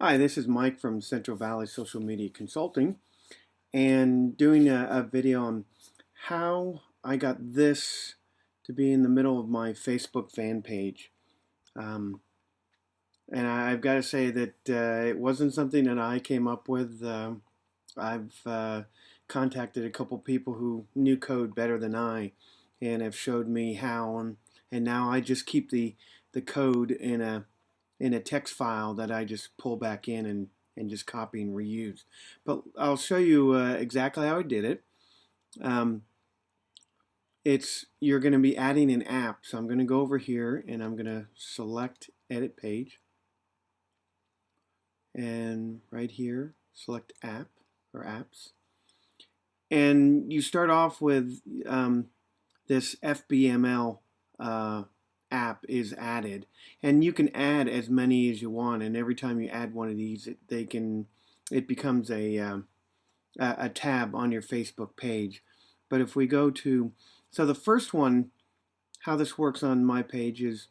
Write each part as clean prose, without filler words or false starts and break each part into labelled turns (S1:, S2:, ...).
S1: Hi, this is Mike from Central Valley Social Media Consulting and doing a video on how I got this to be in the middle of my Facebook fan page. Um, and I've got to say that it wasn't something that I came up with. I've contacted a couple people who knew code better than I and have showed me how, and now I just keep the code in a text file that I just pull back in and just copy and reuse. But I'll show you exactly how I did it. Um, you're going to be adding an app, so I'm going to go over here and I'm going to select Edit Page, and right here select App or Apps, and you start off with this FBML app is added, and you can add as many as you want, and every time you add one of these it becomes a tab on your Facebook page. But if we go to, so the first one, how this works on my page is,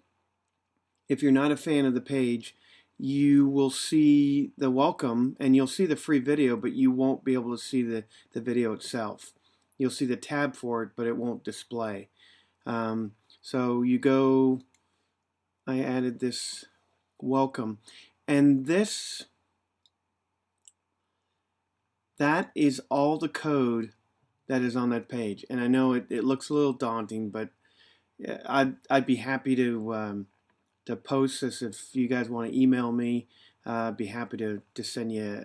S1: if you're not a fan of the page, you will see the welcome and you'll see the free video, but you won't be able to see the video itself. You'll see the tab for it, but it won't display. So you go, I added this welcome, and that is all the code that is on that page. And I know it looks a little daunting, but I'd be happy to post this if you guys want to email me. I'd be happy to send you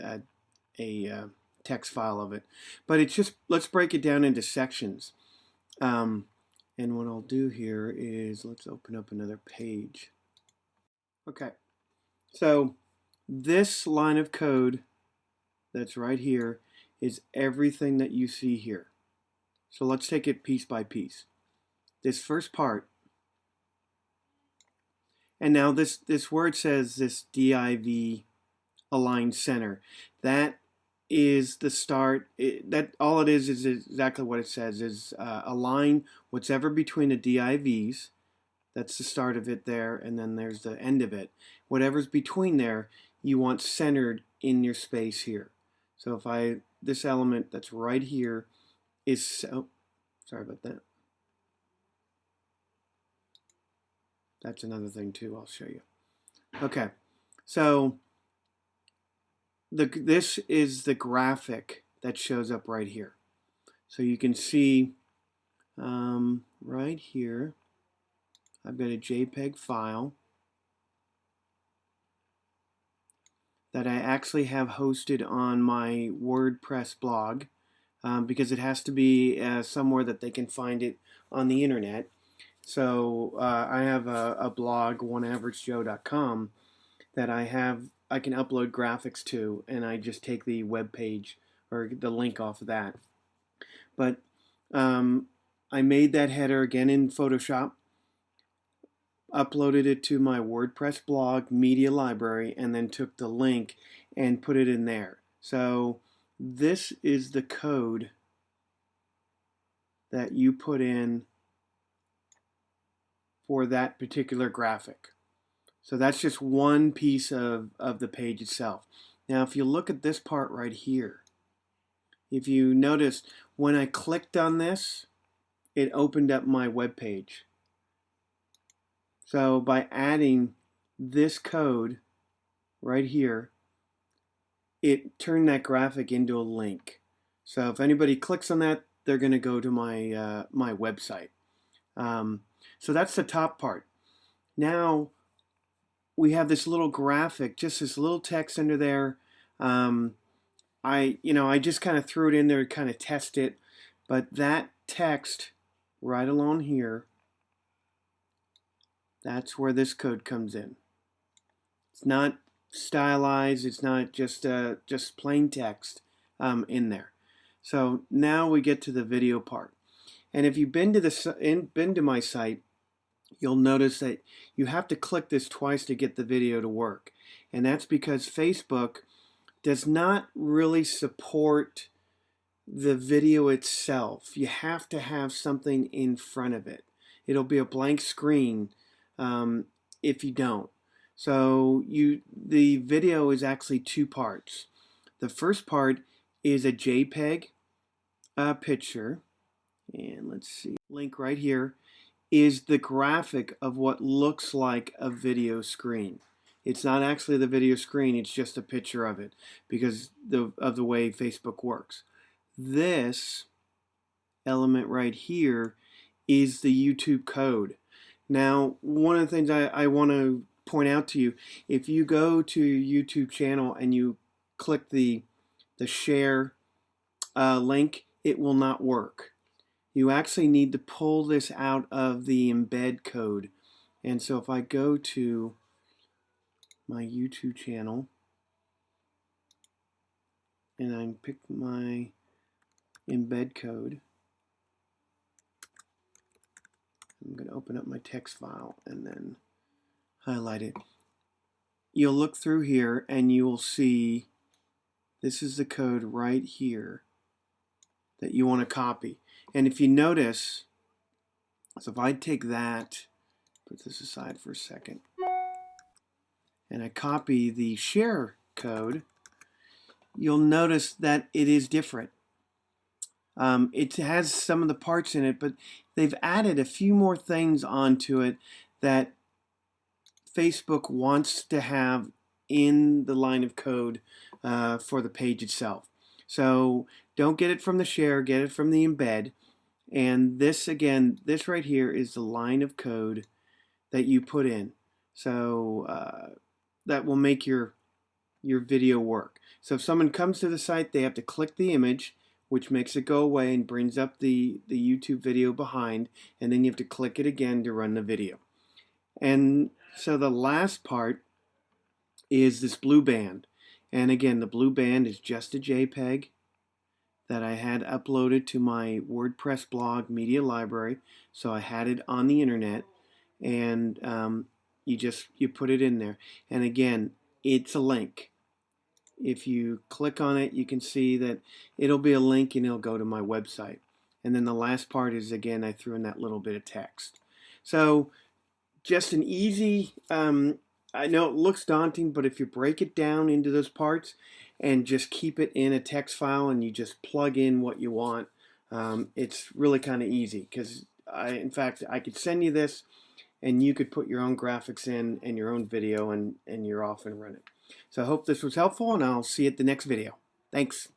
S1: a text file of it. But it's just, let's break it down into sections. And what I'll do here is, let's open up another page. Okay, so this line of code that's right here is everything that you see here. So let's take it piece by piece. This first part, and now this where it says this div align center, that is the start. That all it is exactly what it says, is align whatever between the divs. That's the start of it there, and then there's the end of it. Whatever's between there, you want centered in your space here. So if this element that's right here is, oh, sorry about that. That's another thing too, I'll show you. Okay, so this is the graphic that shows up right here. So you can see right here, I've got a JPEG file that I actually have hosted on my WordPress blog, because it has to be somewhere that they can find it on the internet. So I have a blog, oneaveragejoe.com, that I can upload graphics to, and I just take the web page or the link off of that. But I made that header again in Photoshop, uploaded it to my WordPress blog media library, and then took the link and put it in there. So this is the code that you put in for that particular graphic. So that's just one piece of the page itself. Now if you look at this part right here, if you notice, when I clicked on this, it opened up my web page. So by adding this code right here, it turned that graphic into a link. So if anybody clicks on that, they're going to go to my my website. So that's the top part. Now we have this little graphic, just this little text under there. I just kind of threw it in there to kind of test it, but that text right along here, that's where this code comes in. It's not stylized. It's not just plain text in there. So now we get to the video part. And if you've been to my site, you'll notice that you have to click this twice to get the video to work. And that's because Facebook does not really support the video itself. You have to have something in front of it. It'll be a blank screen if you don't. So the video is actually two parts. The first part is a JPEG picture, and let's see, link right here is the graphic of what looks like a video screen. It's not actually the video screen, it's just a picture of it because of the way Facebook works. This element right here is the YouTube code. Now, one of the things I want to point out to you, if you go to your YouTube channel and you click the share link, it will not work. You actually need to pull this out of the embed code. And so if I go to my YouTube channel and I pick my embed code, I'm going to open up my text file and then highlight it. You'll look through here and you will see this is the code right here that you want to copy. And if you notice, so if I take that, put this aside for a second, and I copy the share code, you'll notice that it is different. It has some of the parts in it, but they've added a few more things onto it that Facebook wants to have in the line of code for the page itself. So don't get it from the share, get it from the embed. And this, again, this right here is the line of code that you put in. So that will make your video work. So if someone comes to the site, they have to click the image, which makes it go away and brings up the YouTube video behind, and then you have to click it again to run the video. And so the last part is this blue band. And again, the blue band is just a JPEG that I had uploaded to my WordPress blog media library. So I had it on the internet, and you put it in there. And again, it's a link. If you click on it, you can see that it'll be a link and it'll go to my website. And then the last part is, again, I threw in that little bit of text. So just an easy, I know it looks daunting, but if you break it down into those parts and just keep it in a text file and you just plug in what you want, it's really kind of easy. Because in fact, I could send you this and you could put your own graphics in and your own video, and you're off and running. So I hope this was helpful, and I'll see you at the next video. Thanks.